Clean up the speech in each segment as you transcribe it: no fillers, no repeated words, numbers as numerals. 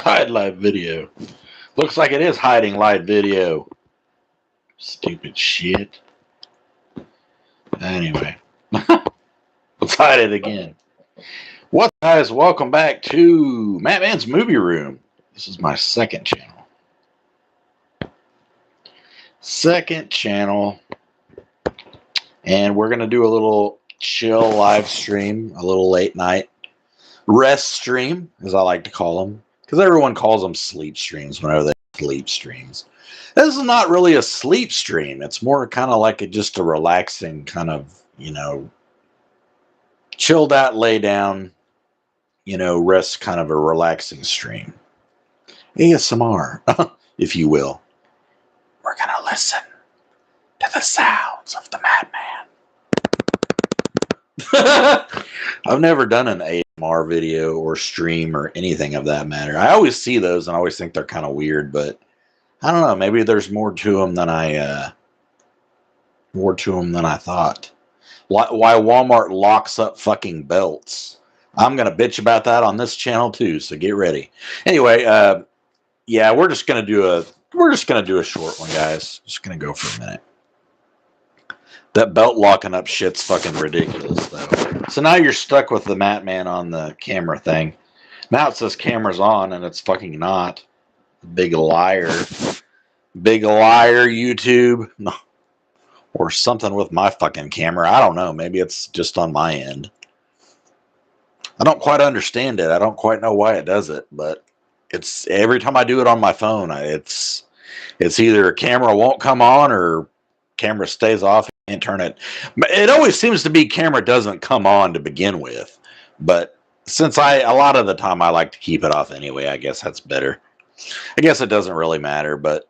Hide live video. Looks like it is hiding live video. Stupid shit. Anyway. Let's hide it again. What, guys? Welcome back to Matt Man's Movie Room. This is my second channel. And we're going to do a little chill live stream, a little late night rest stream, as I like to call them. Because everyone calls them sleep streams whenever they sleep streams. This is not really a sleep stream. It's more kind of like just a relaxing kind of, chilled out, lay down, rest, kind of a relaxing stream. ASMR, if you will. We're going to listen to the sounds of the madman. I've never done an ASMR video or stream or anything of that matter. I always see those and I always think they're kind of weird, but I don't know. Maybe there's more to them than I thought. Why Walmart locks up fucking belts. I'm gonna bitch about that on this channel too, so get ready. Anyway, yeah, we're just gonna do a short one, guys. Just gonna go for a minute. That belt locking up shit's fucking ridiculous, though. So now you're stuck with the Matt Man on the camera thing. Now it says camera's on, and it's fucking not. Big liar. Big liar, YouTube. No. Or something with my fucking camera. I don't know. Maybe it's just on my end. I don't quite understand it. I don't quite know why it does it, but it's every time I do it on my phone, it's either camera won't come on or camera stays off and turn it. It always seems to be camera doesn't come on to begin with, but since a lot of the time I like to keep it off anyway, I guess that's better. I guess it doesn't really matter, but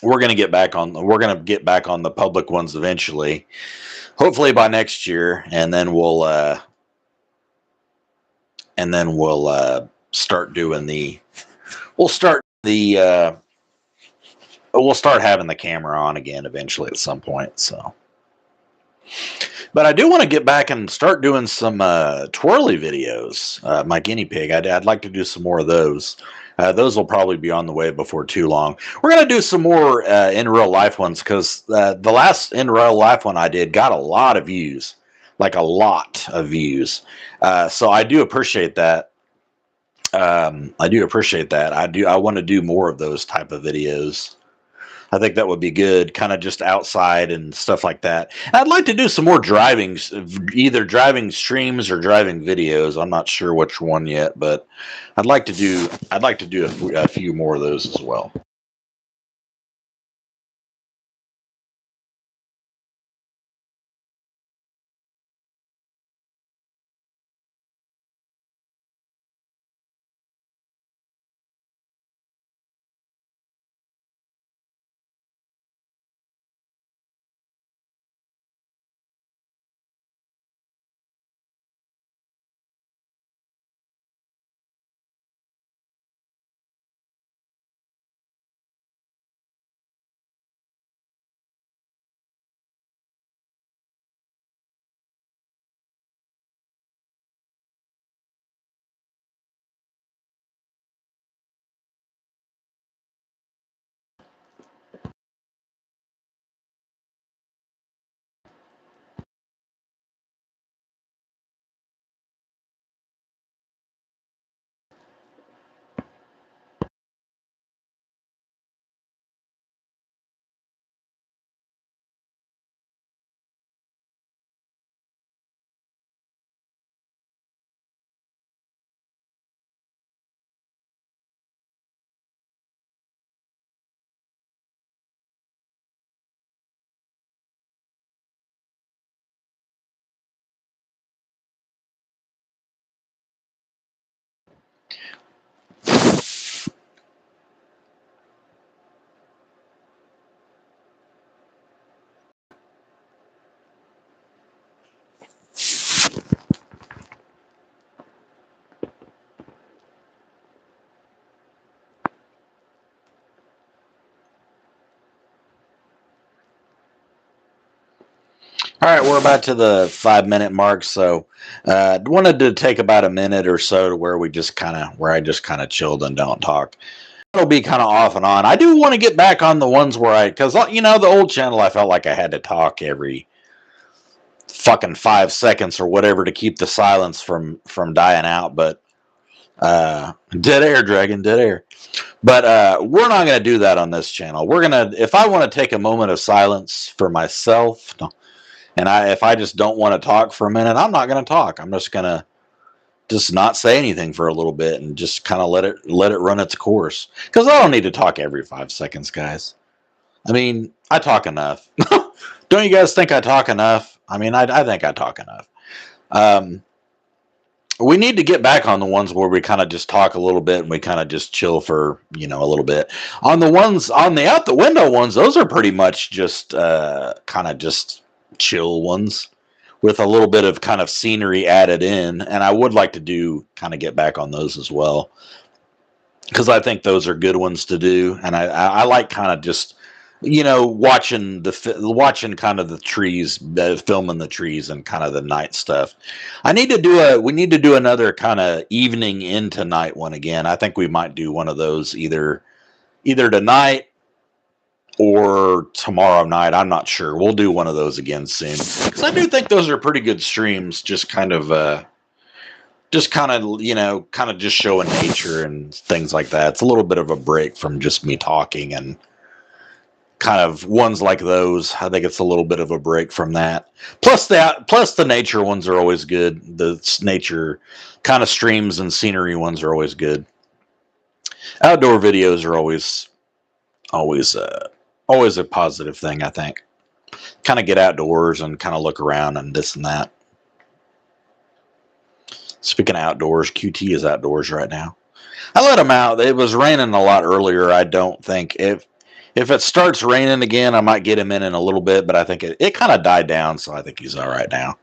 we're gonna get back on the public ones eventually, hopefully by next year, and then we'll start doing we'll start having the camera on again eventually at some point. So, but I do want to get back and start doing some twirly videos. My guinea pig. I'd like to do some more of those. Those will probably be on the way before too long. We're gonna do some more in real life ones because the last in real life one I did got a lot of views, like a lot of views. So I do appreciate that. I want to do more of those type of videos. I think that would be good, kind of just outside and stuff like that. I'd like to do some more driving, either driving streams or driving videos. I'm not sure which one yet, but I'd like to do a few more of those as well. All right, we're about to the 5 minute mark, so wanted to take about a minute or so to where I just kind of chilled and don't talk. It'll be kind of off and on. I do want to get back on the ones where because the old channel, I felt like I had to talk every fucking 5 seconds or whatever to keep the silence from dying out. But dead air, dragon, dead air. But we're not going to do that on this channel. If I want to take a moment of silence for myself, and if I just don't want to talk for a minute, I'm not going to talk. I'm just going to just not say anything for a little bit and just kind of let it run its course. Because I don't need to talk every 5 seconds, guys. I mean, I talk enough. Don't you guys think I talk enough? I mean, I think I talk enough. We need to get back on the ones where we kind of just talk a little bit and we kind of just chill for a little bit. On the ones on the out the window ones, those are pretty much just kind of just chill ones with a little bit of kind of scenery added in. And I would like to kind of get back on those as well, because I think those are good ones to do. And I like kind of just watching kind of the trees, filming the trees and kind of the night stuff. We need to do another kind of evening into night one again. I think we might do one of those either tonight or tomorrow night. I'm not sure. We'll do one of those again soon, because I do think those are pretty good streams. Just kind of just showing nature and things like that. It's a little bit of a break from just me talking, and kind of ones like those, I think it's a little bit of a break from that. Plus the nature ones are always good. The nature kind of streams and scenery ones are always good. Outdoor videos are always a positive thing, I think. Kind of get outdoors and kind of look around and this and that. Speaking of outdoors, QT is outdoors right now. I let him out. It was raining a lot earlier. I don't think if it starts raining again, I might get him in a little bit, but I think it kind of died down, so I think he's all right now.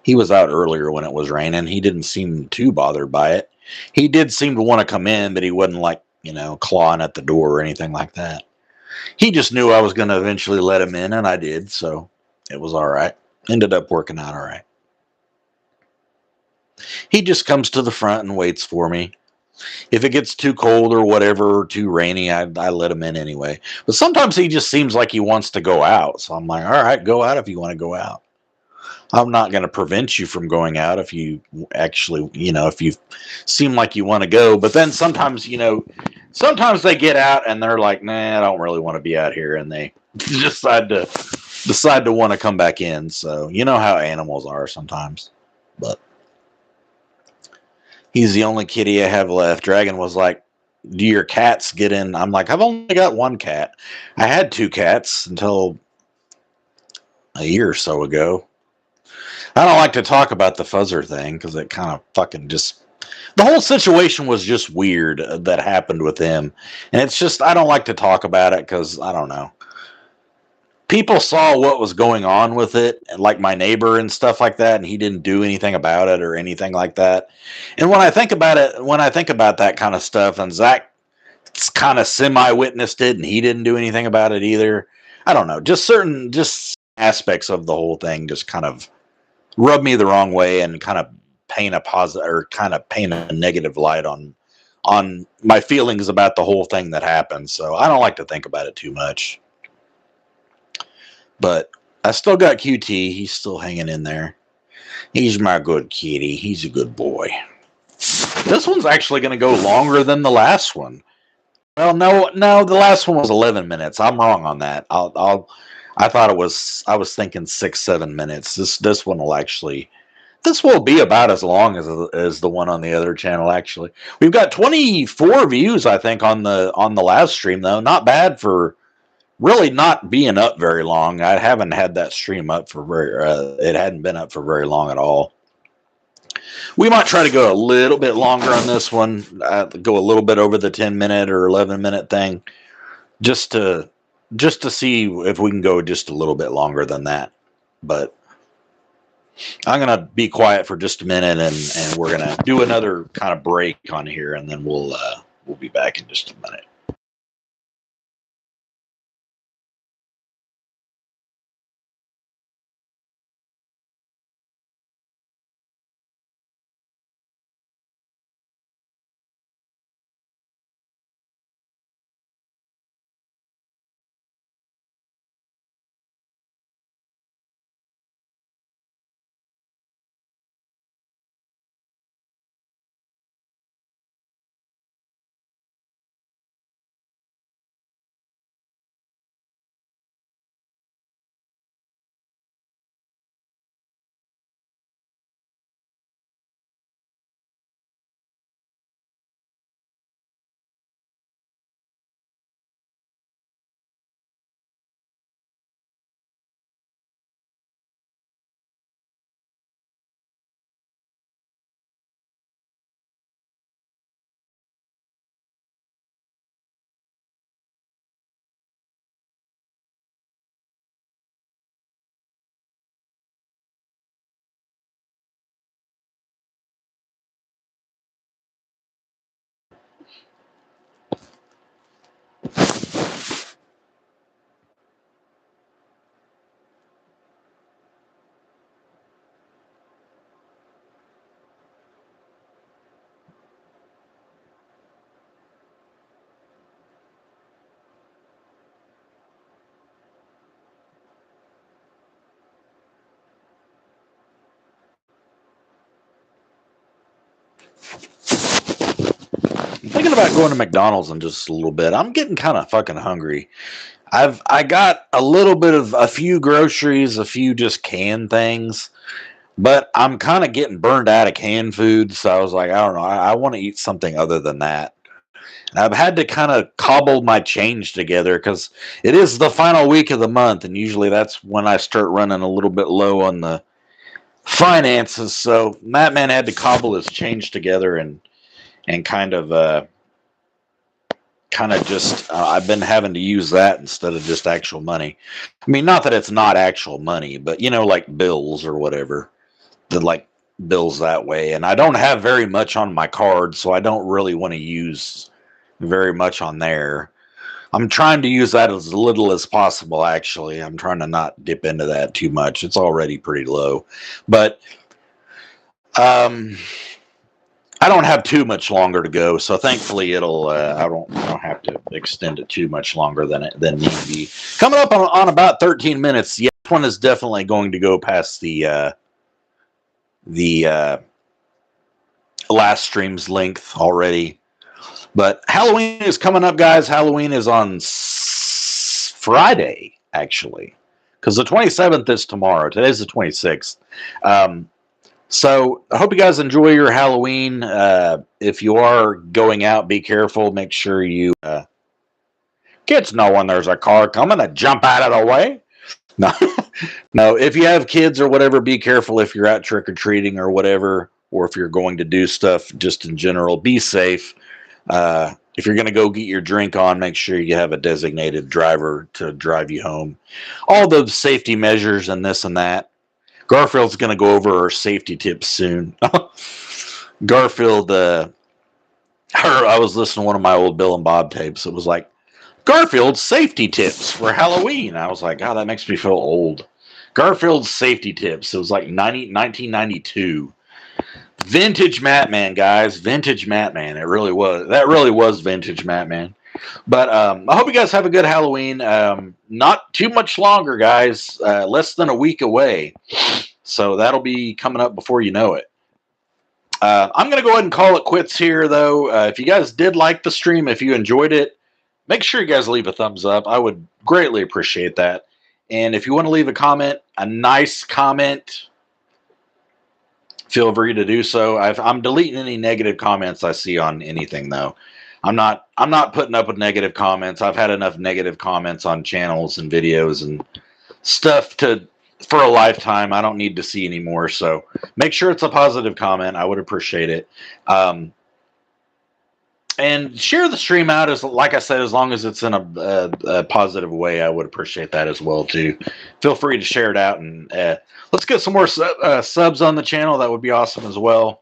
He was out earlier when it was raining. He didn't seem too bothered by it. He did seem to want to come in, but he wasn't like, clawing at the door or anything like that. He just knew I was going to eventually let him in, and I did, so it was all right. Ended up working out all right. He just comes to the front and waits for me. If it gets too cold or whatever, or too rainy, I let him in anyway. But sometimes he just seems like he wants to go out. So I'm like, all right, go out if you want to go out. I'm not going to prevent you from going out if you actually, if you seem like you want to go. But then sometimes they get out and they're like, nah, I don't really want to be out here. And they decide to want to come back in. So you know how animals are sometimes. But he's the only kitty I have left. Dragon was like, do your cats get in? I'm like, I've only got one cat. I had 2 cats until a year or so ago. I don't like to talk about the fuzzer thing because it kind of fucking the whole situation was just weird that happened with him. And it's just, I don't like to talk about it because I don't know. People saw what was going on with it, like my neighbor and stuff like that, and he didn't do anything about it or anything like that. And when I think about that kind of stuff, and Zach kind of semi-witnessed it, and he didn't do anything about it either. I don't know, just aspects of the whole thing just kind of rub me the wrong way and kind of paint a negative light on my feelings about the whole thing that happened. So I don't like to think about it too much. But I still got QT. He's still hanging in there. He's my good kitty. He's a good boy. This one's actually going to go longer than the last one. Well, no, the last one was 11 minutes. I'm wrong on that. I thought I was thinking 6-7 minutes. This one will be about as long as the one on the other channel. Actually, we've got 24 views, I think, on the last stream, though. Not bad for really not being up very long. I haven't had that stream up it hadn't been up for very long at all. We might try to go a little bit longer on this one, go a little bit over the 10-minute or 11-minute thing, just to see if we can go just a little bit longer than that. But I'm going to be quiet for just a minute, and we're going to do another kind of break on here, and then we'll be back in just a minute. I'm thinking about going to McDonald's in just a little bit. I'm getting kind of fucking hungry. I got a little bit of a few groceries, a few just canned things, but I'm kind of getting burned out of canned food. So I was like, I don't know. I want to eat something other than that. And I've had to kind of cobble my change together because it is the final week of the month, and usually that's when I start running a little bit low on the finances. So Matt Man had to cobble his change together and kind of just I've been having to use that instead of just actual money. I mean, not that it's not actual money, but you know, like bills or whatever, the like bills that way. And I don't have very much on my card, so I don't really want to use very much on there. I'm trying to use that as little as possible, actually. I'm trying to not dip into that too much. It's already pretty low. But um I don't have too much longer to go, so thankfully it'll. I don't have to extend it too much longer than need be. Coming up on about 13 minutes. Yeah, this one is definitely going to go past the last stream's length already. But Halloween is coming up, guys. Halloween is on Friday, actually, because the 27th is tomorrow. Today's the 26th. So I hope you guys enjoy your Halloween. If you are going out, be careful. Make sure you kids know when there's a car coming to jump out of the way. No, no. If you have kids or whatever, be careful if you're out trick or treating or whatever, or if you're going to do stuff just in general. Be safe. If you're going to go get your drink on, make sure you have a designated driver to drive you home. All the safety measures and this and that. Garfield's going to go over our safety tips soon. Garfield, I was listening to one of my old Bill and Bob tapes. It was like, Garfield's safety tips for Halloween. I was like, God, that makes me feel old. Garfield's safety tips. It was like 1992. Vintage Matman, guys. Vintage Matman. It really was. That really was vintage Matman. But I hope you guys have a good Halloween. Not too much longer, guys. Less than a week away. So that'll be coming up before you know it. I'm going to go ahead and call it quits here, though. If you guys did like the stream, if you enjoyed it, make sure you guys leave a thumbs up. I would greatly appreciate that. And if you want to leave a comment, a nice comment, feel free to do so. I'm deleting any negative comments I see on anything, though. I'm not putting up with negative comments. I've had enough negative comments on channels and videos and stuff for a lifetime. I don't need to see anymore. So make sure it's a positive comment. I would appreciate it. And share the stream out, as like I said, as long as it's in a positive way. I would appreciate that as well too. Feel free to share it out, and let's get some more subs on the channel. That would be awesome as well.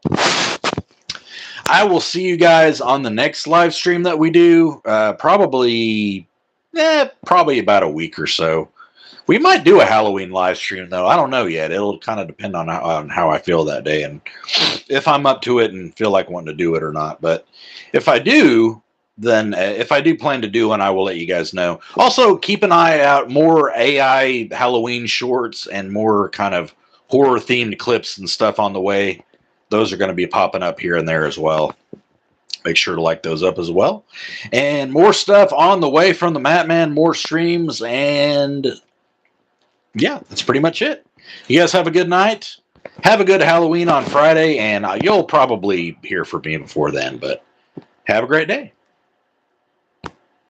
I will see you guys on the next live stream that we do. Probably about a week or so. We might do a Halloween live stream, though. I don't know yet. It'll kind of depend on how I feel that day and if I'm up to it and feel like wanting to do it or not. But if I do, then if I do plan to do one, I will let you guys know. Also, keep an eye out. More AI Halloween shorts and more kind of horror-themed clips and stuff on the way. Those are going to be popping up here and there as well. Make sure to like those up as well. And more stuff on the way from the Matman, more streams, and yeah, that's pretty much it. You guys have a good night. Have a good Halloween on Friday, and you'll probably hear from me before then, but have a great day.